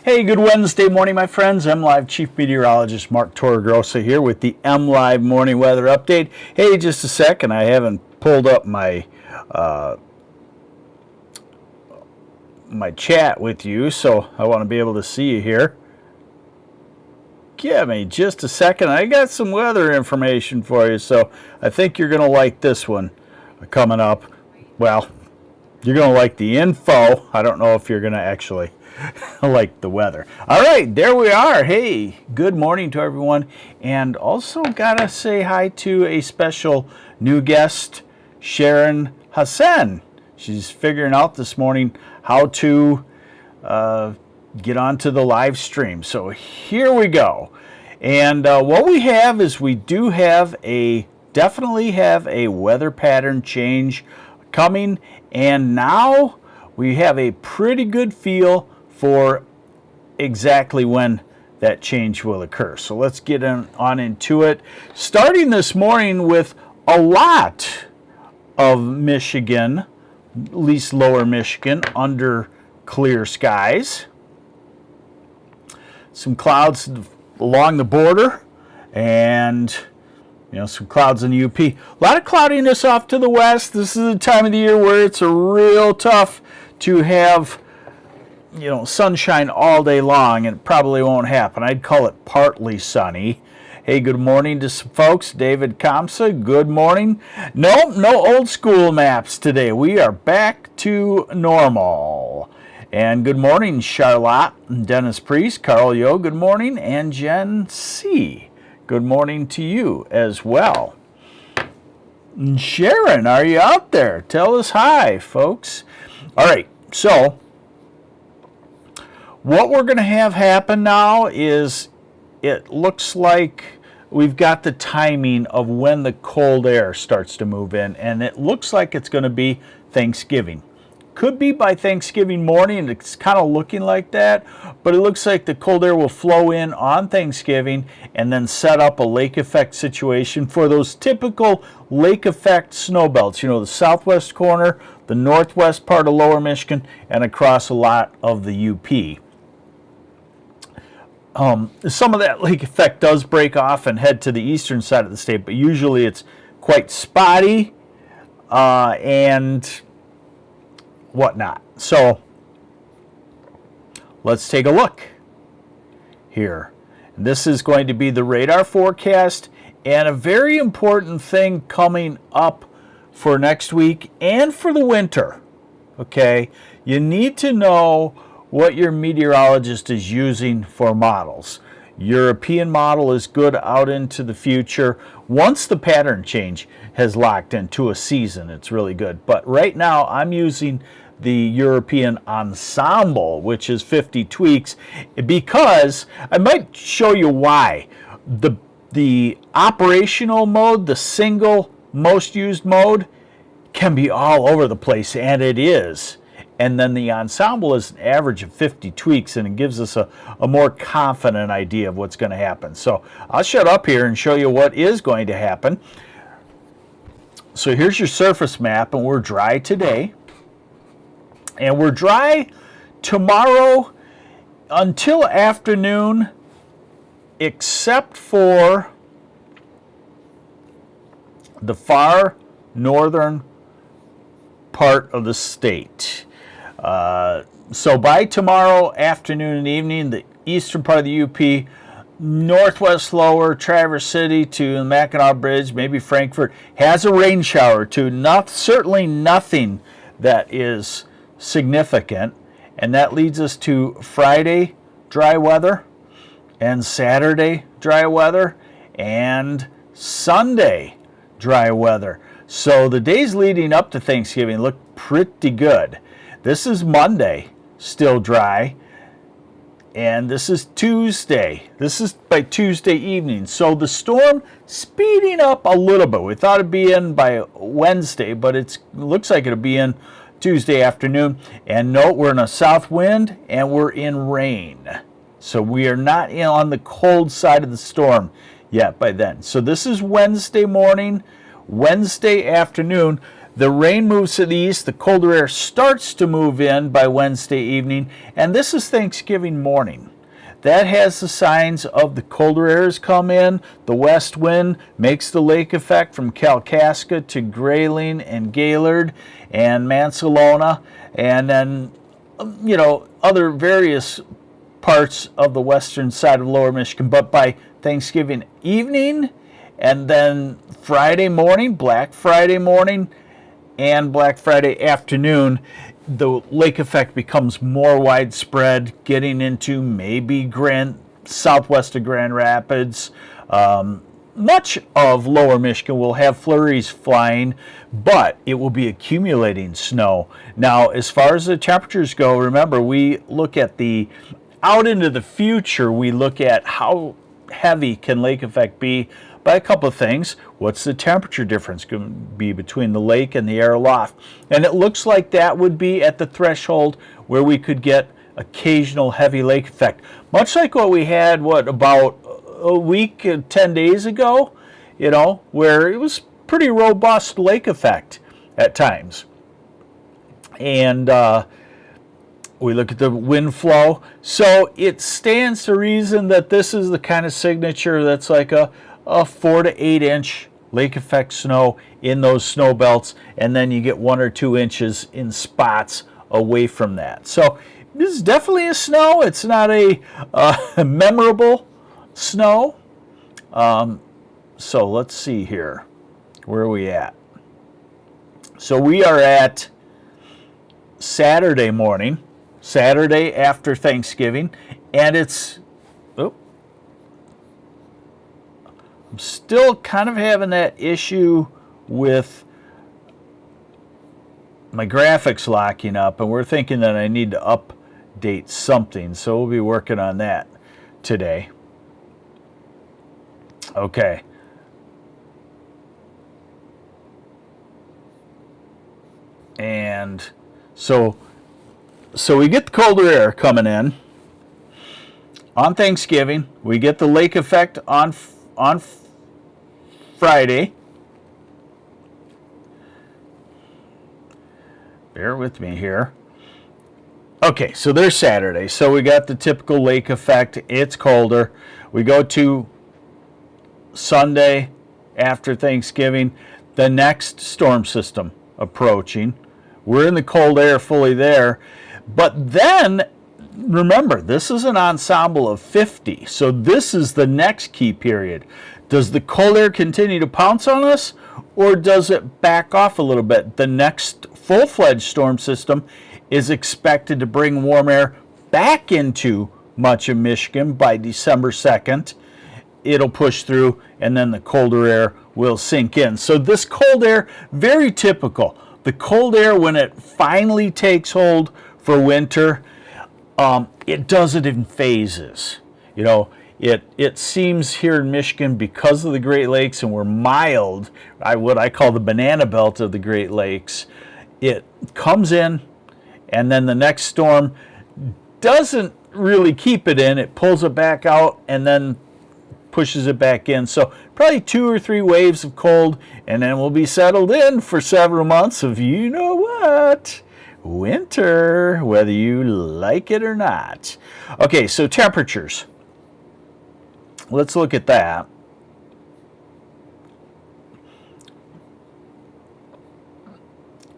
Hey, good Wednesday morning, my friends. MLive Chief Meteorologist Mark Torregrossa here with the MLive Morning Weather Update. Hey, just a second. I haven't pulled up my my chat with you, so I want to be able to see you here. Give me just a second. I got some weather information for you, so I think you're going to like this one coming up. Well, you're going to like the info. I don't know if you're going to actually like the weather. All right, there we are. Hey, good morning to everyone. And also got to say hi to a special new guest, Sharon Hassan. She's figuring out this morning how to get onto the live stream. So here we go. And what we have is we do have definitely have a weather pattern change coming. And now we have a pretty good feel for exactly when that change will occur. So let's get on into it. Starting this morning with a lot of Michigan, at least lower Michigan, under clear skies. Some clouds along the border and some clouds in the UP. A lot of cloudiness off to the west. This is the time of the year where it's real tough to have sunshine all day long, and it probably won't happen. I'd call it partly sunny. Hey, good morning to some folks. David Kamsa, good morning. No old school maps today. We are back to normal. And good morning, Charlotte, Dennis Priest, Carl Yo, good morning, and Jen C. Good morning to you as well. And Sharon, are you out there? Tell us hi, folks. All right, so what we're going to have happen now is it looks like we've got the timing of when the cold air starts to move in, and it looks like it's going to be Thanksgiving. Could be by Thanksgiving morning. It's kind of looking like that, but it looks like the cold air will flow in on Thanksgiving and then set up a lake effect situation for those typical lake effect snow belts. The southwest corner, the northwest part of lower Michigan, and across a lot of the UP. Some of that lake effect does break off and head to the eastern side of the state, but usually it's quite spotty and whatnot. So let's take a look here. This is going to be the radar forecast, and a very important thing coming up for next week and for the winter. Okay, you need to know what your meteorologist is using for models. European model is good out into the future. Once the pattern change has locked into a season, it's really good. But right now I'm using the European ensemble, which is 50 tweaks, because I might show you why. The operational mode, the single most used mode, can be all over the place, and it is. And then the ensemble is an average of 50 tweaks, and it gives us a more confident idea of what's going to happen. So I'll shut up here and show you what is going to happen. So here's your surface map, and we're dry today. And we're dry tomorrow until afternoon, except for the far northern part of the state. So by tomorrow afternoon and evening, the eastern part of the UP, northwest lower, Traverse City to the Mackinac Bridge, maybe Frankfort, has a rain shower or two. Certainly nothing that is significant. And that leads us to Friday, dry weather, and Saturday, dry weather, and Sunday, dry weather. So the days leading up to Thanksgiving look pretty good. This is Monday, still dry, and this is Tuesday. This is by Tuesday evening. So the storm speeding up a little bit. We thought it'd be in by Wednesday, but it looks like it'll be in Tuesday afternoon. And note, we're in a south wind and we're in rain. So we are not on the cold side of the storm yet by then. So this is Wednesday morning, Wednesday afternoon. The rain moves to the east. The colder air starts to move in by Wednesday evening, and this is Thanksgiving morning. That has the signs of the colder airs come in. The west wind makes the lake effect from Kalkaska to Grayling and Gaylord and Mansalona, and then, other various parts of the western side of Lower Michigan. But by Thanksgiving evening and then Friday morning, Black Friday morning, and Black Friday afternoon, the lake effect becomes more widespread, getting into maybe southwest of Grand Rapids. Much of Lower Michigan will have flurries flying, but it will be accumulating snow. Now, as far as the temperatures go, remember, we look at out into the future, we look at how heavy can lake effect be by a couple of things. What's the temperature difference going to be between the lake and the air aloft? And it looks like that would be at the threshold where we could get occasional heavy lake effect. Much like what we had, about a week, 10 days ago, where it was pretty robust lake effect at times. And we look at the wind flow. So it stands to reason that this is the kind of signature that's like a 4 to 8 inch lake effect snow in those snow belts, and then you get 1 or 2 inches in spots away from that. So this is definitely a snow. It's not a memorable snow. So let's see here. Where are we at? So we are at Saturday morning, Saturday after Thanksgiving, and it's I'm still kind of having that issue with my graphics locking up, and we're thinking that I need to update something, so we'll be working on that today. Okay. And so we get the colder air coming in on Thanksgiving. We get the lake effect on Friday. Bear with me here. Okay, so there's Saturday. So we got the typical lake effect. It's colder. We go to Sunday after Thanksgiving, the next storm system approaching. We're in the cold air fully there. But then, remember, this is an ensemble of 50. So this is the next key period. Does the cold air continue to pounce on us, or does it back off a little bit? The next full-fledged storm system is expected to bring warm air back into much of Michigan by December 2nd. It'll push through, and then the colder air will sink in. So this cold air, very typical. The cold air, when it finally takes hold for winter, it does it in phases. It seems here in Michigan, because of the Great Lakes, and we're mild, what I call the banana belt of the Great Lakes, it comes in, and then the next storm doesn't really keep it in. It pulls it back out and then pushes it back in. So probably 2 or 3 waves of cold, and then we'll be settled in for several months of winter, whether you like it or not. Okay, so temperatures. Let's look at that.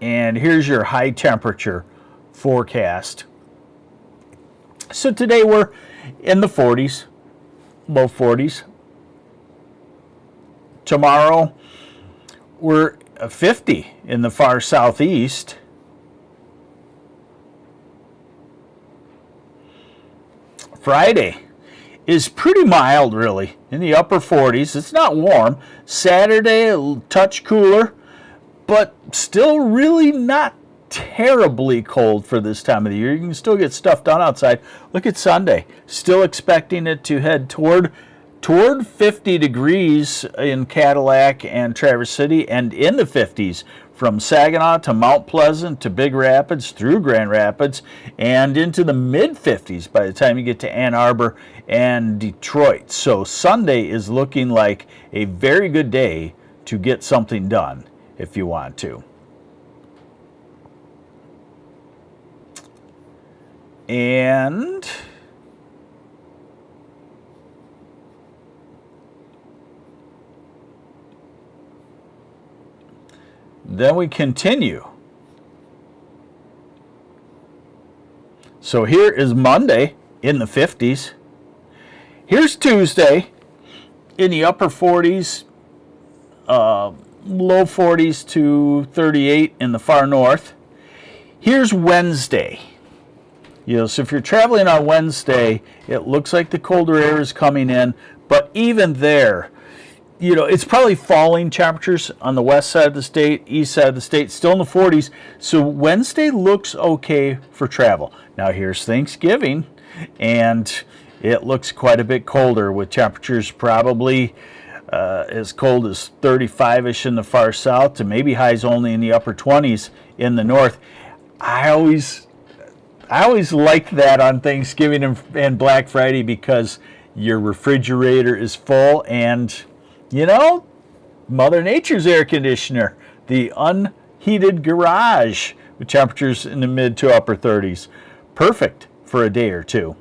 And here's your high temperature forecast. So today we're in the 40s, low 40s. Tomorrow we're 50 in the far southeast. Friday is pretty mild, really, in the upper 40s. It's not warm. Saturday, a touch cooler, but still really not terribly cold for this time of the year. You can still get stuff done outside. Look at Sunday. Still expecting it to head toward 50 degrees in Cadillac and Traverse City, and in the 50s from Saginaw to Mount Pleasant to Big Rapids through Grand Rapids, and into the mid-50s by the time you get to Ann Arbor and Detroit. So Sunday is looking like a very good day to get something done if you want to. And then we continue. So here is Monday in the 50s. Here's Tuesday in the upper 40s, low 40s to 38 in the far north. Here's Wednesday. So if you're traveling on Wednesday, it looks like the colder air is coming in, but even there, it's probably falling temperatures on the west side of the state, east side of the state, still in the 40s. So Wednesday looks okay for travel. Now here's Thanksgiving, and it looks quite a bit colder with temperatures probably as cold as 35-ish in the far south to maybe highs only in the upper 20s in the north. I always like that on Thanksgiving and Black Friday because your refrigerator is full and, Mother Nature's air conditioner, the unheated garage with temperatures in the mid to upper 30s. Perfect for a day or two.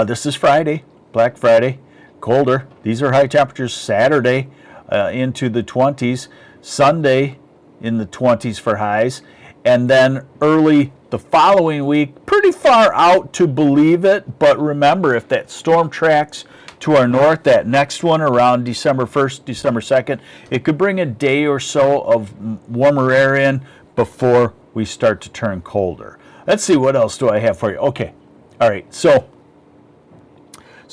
This is Friday, Black Friday, colder. These are high temperatures. Saturday into the 20s. Sunday in the 20s for highs. And then early the following week, pretty far out to believe it, but remember, if that storm tracks to our north, that next one around December 1st, December 2nd, it could bring a day or so of warmer air in before we start to turn colder. Let's see, what else do I have for you? Okay, all right, so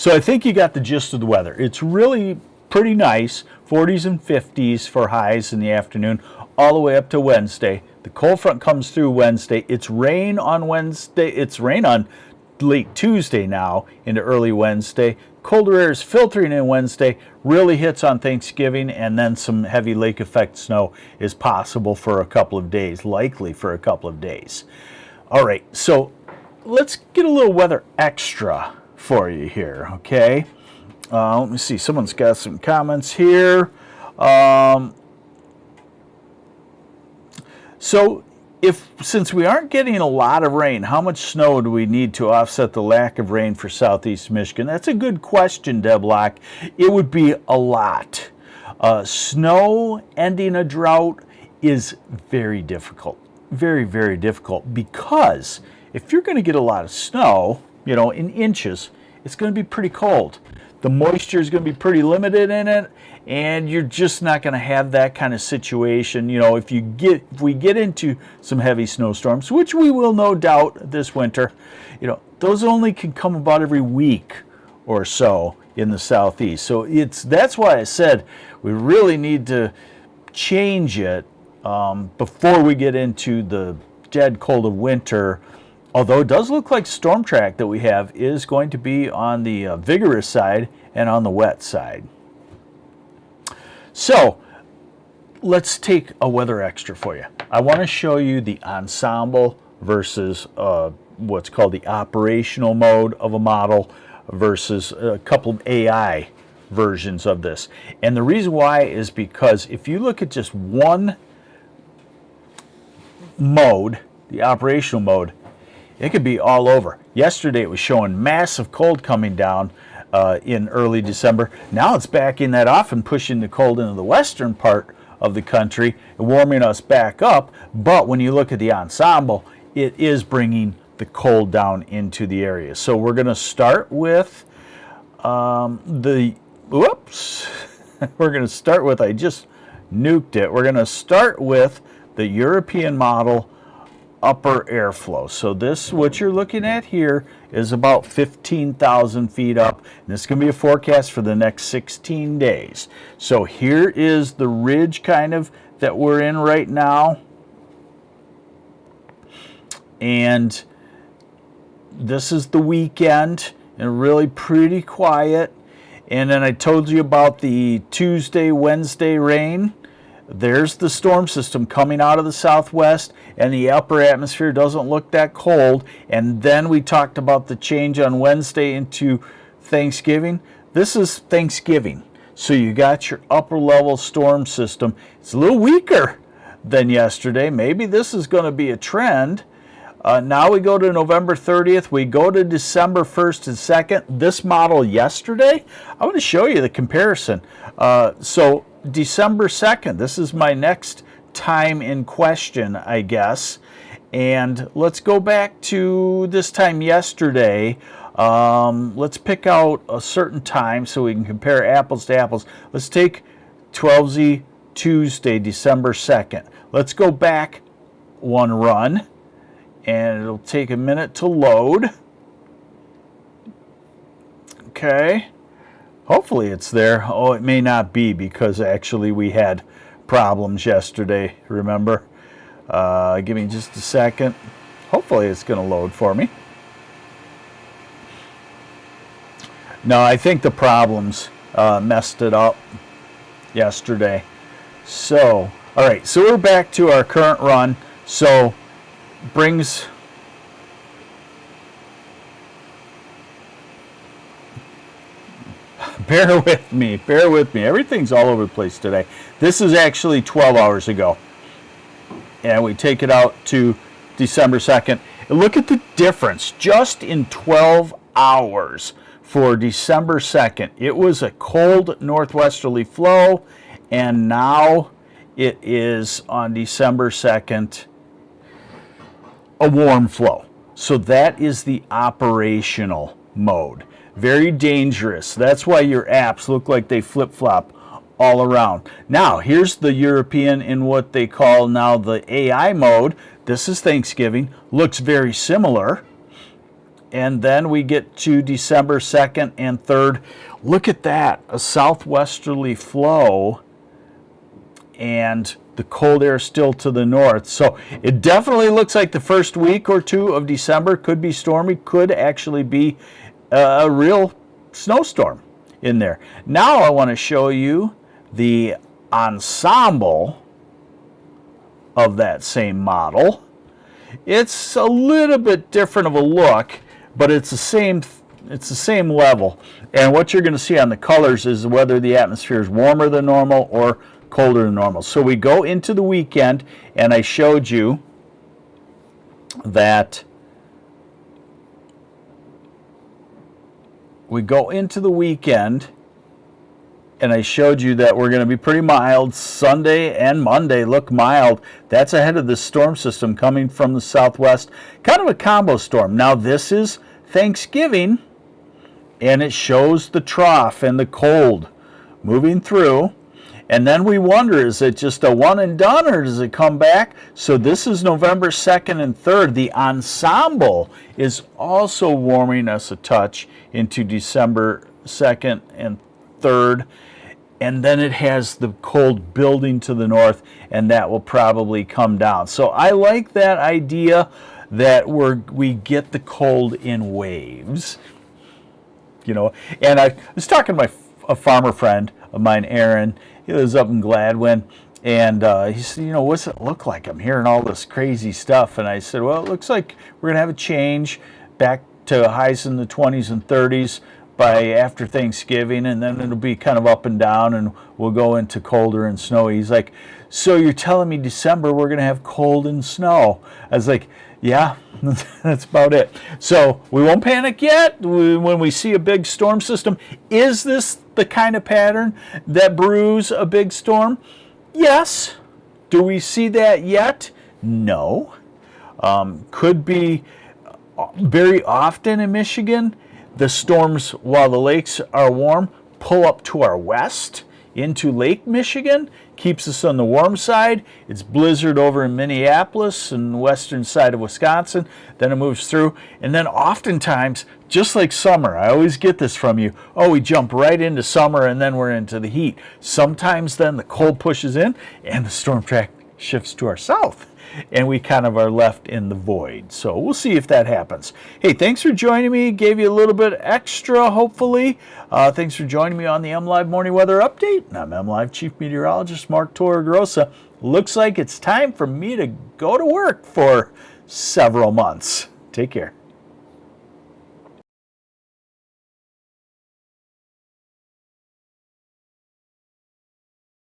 I think you got the gist of the weather. It's really pretty nice, 40s and 50s for highs in the afternoon, all the way up to Wednesday. The cold front comes through Wednesday. It's rain on Wednesday. It's rain on late Tuesday now into early Wednesday. Colder air is filtering in Wednesday, really hits on Thanksgiving, and then some heavy lake effect snow is possible for a couple of days, likely for a couple of days. All right, so let's get a little weather extra for you here, okay? Let me see. Someone's got some comments here. So since we aren't getting a lot of rain, how much snow do we need to offset the lack of rain for southeast Michigan? That's a good question, Deblock. It would be a lot. Snow ending a drought is very difficult. Very, very difficult, because if you're going to get a lot of snow, in inches, it's going to be pretty cold. The moisture is going to be pretty limited in it, and you're just not going to have that kind of situation. If we get into some heavy snowstorms, which we will no doubt this winter, those only can come about every week or so in the southeast. So that's why I said we really need to change it before we get into the dead cold of winter. Although it does look like storm track that we have is going to be on the vigorous side and on the wet side. So let's take a weather extra for you. I want to show you the ensemble versus what's called the operational mode of a model versus a couple of AI versions of this. And the reason why is because if you look at just one mode, the operational mode, it could be all over. Yesterday it was showing massive cold coming down in early December. Now it's backing that off and pushing the cold into the western part of the country, warming us back up. But when you look at the ensemble, it is bringing the cold down into the area. So we're going to start with we're going to start with, I just nuked it. We're going to start with the European model upper airflow. So this, what you're looking at here, is about 15,000 feet up. And this is going to be a forecast for the next 16 days. So here is the ridge kind of that we're in right now. And this is the weekend, and really pretty quiet. And then I told you about the Tuesday, Wednesday rain. There's the storm system coming out of the southwest, and the upper atmosphere doesn't look that cold. And then we talked about the change on Wednesday into Thanksgiving. This is Thanksgiving. So you got your upper level storm system. It's a little weaker than yesterday. Maybe this is going to be a trend. Now we go to November 30th. We go to December 1st and 2nd. This model yesterday, I want to show you the comparison. So December 2nd, this is my next time in question, I guess. And let's go back to this time yesterday. Let's pick out a certain time so we can compare apples to apples. Let's take 12Z Tuesday, December 2nd. Let's go back one run, and it'll take a minute to load. Okay. Hopefully it's there. Oh, it may not be because actually we had problems yesterday, remember? Give me just a second. Hopefully it's going to load for me. No, I think the problems messed it up yesterday. So, all right, so we're back to our current run. So, brings... Bear with me. Everything's all over the place today. This is actually 12 hours ago. And we take it out to December 2nd. And look at the difference just in 12 hours for December 2nd. It was a cold northwesterly flow, and now it is on December 2nd a warm flow. So that is the operational mode. Very dangerous. That's why your apps look like they flip-flop all around. Now, here's the European in what they call now the AI mode. This is Thanksgiving. Looks very similar. And then we get to December 2nd and 3rd. Look at that. A southwesterly flow. And the cold air still to the north. So it definitely looks like the first week or two of December could be stormy. Could actually be a real snowstorm in there. Now I want to show you the ensemble of that same model. It's a little bit different of a look, but it's the same level. And what you're going to see on the colors is whether the atmosphere is warmer than normal or colder than normal. So we go into the weekend, and I showed you that we go into the weekend, and I showed you that we're going to be pretty mild. Sunday and Monday look mild. That's ahead of the storm system coming from the southwest. Kind of a combo storm. Now this is Thanksgiving, and it shows the trough and the cold moving through. And then we wonder, is it just a one and done, or does it come back? So this is November 2nd and 3rd. The ensemble is also warming us a touch into December 2nd and 3rd. And then it has the cold building to the north, and that will probably come down. So I like that idea that we get the cold in waves. You know, and I was talking to a farmer friend of mine, Aaron. He lives up in Gladwin, and he said, you know, what's it look like? I'm hearing all this crazy stuff. And I said, well, it looks like we're going to have a change back to highs in the 20s and 30s by after Thanksgiving, and then it'll be kind of up and down, and we'll go into colder and snowy. He's like, so you're telling me December we're going to have cold and snow? I was like, yeah, that's about it. So we won't panic yet when we see a big storm system. Is this the kind of pattern that brews a big storm? Yes. Do we see that yet? No. Could be very often in Michigan. The storms, while the lakes are warm, pull up to our west into Lake Michigan, keeps us on the warm side. It's blizzard over in Minneapolis and the western side of Wisconsin. Then it moves through. And then oftentimes, just like summer, I always get this from you, oh, we jump right into summer and then we're into the heat. Sometimes then the cold pushes in and the storm track shifts to our south, and we kind of are left in the void. So we'll see if that happens. Hey, thanks for joining me. Gave you a little bit extra, hopefully. Thanks for joining me on the MLive Morning Weather Update. I'm MLive Chief Meteorologist Mark Torregrossa. Looks like it's time for me to go to work for several months. Take care.